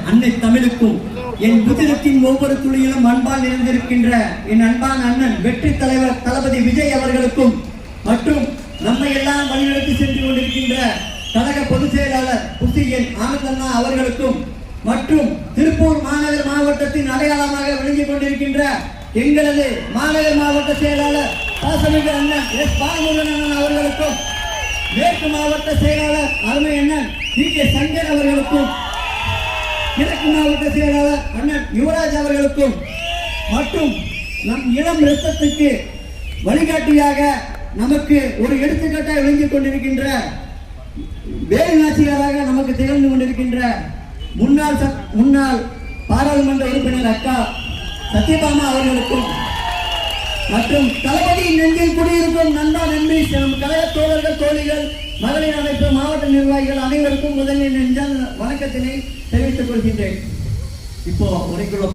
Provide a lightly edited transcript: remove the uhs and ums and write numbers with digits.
அன்னை தமிழுக்கும் என் புதிரத்தின் ஒவ்வொரு துளியிலும் அன்பால் நிறைந்திருக்கின்ற என் அன்பான அண்ணன் வெற்றி தலைவர் தளபதி விஜய் அவர்களுக்கும் மற்றும் நம்மை எல்லாம் வழிநடத்தி சென்று கொண்டிருக்கின்ற கழக பொதுச் செயலாளர் புசியன் ஆனந்தண்ணா அவர்களுக்கும் மற்றும் திருப்பூர் மாநகர் மாவட்டத்தின் அடையாளமாக விளங்கிக் கொண்டிருக்கின்ற எங்களது மாநகர் மாவட்ட செயலாளர் பாசமிகு அண்ணன் எஸ் பாலமுருகன் அண்ணன் அவர்களுக்கும் மேற்கு மாவட்ட செயலாளர் அருமை அண்ணன் கே சங்கர் அவர்களுக்கும் கிழக்கு மாவட்ட செயலாளர் அண்ணன் யுவராஜ் அவர்களுக்கும் மற்றும் நம் இளம் ரத்தத்துக்கு வழிகாட்டியாக நமக்கு ஒரு எடுத்துக்காட்டாக விளங்கிக் கொண்டிருக்கின்ற வேலுநாச்சியாராக நமக்கு திகழ்ந்து கொண்டிருக்கின்ற முன்னாள் பாராளுமன்ற உறுப்பினர் அக்கா சத்யபாமா அவர்களுக்கும் மற்றும் தளபதியின் நெஞ்சில் குடியிருக்கும் நண்பா நன்றி கழக தோழர்கள் தோழிகள் மகளிர் அமைப்பு மாவட்ட நிர்வாகிகள் அனைவருக்கும் முதலில் நெஞ்சால் வணக்கத்தினை தெரிவித்துக் கொள்கின்றேன். இப்போ உரைக்குள்ள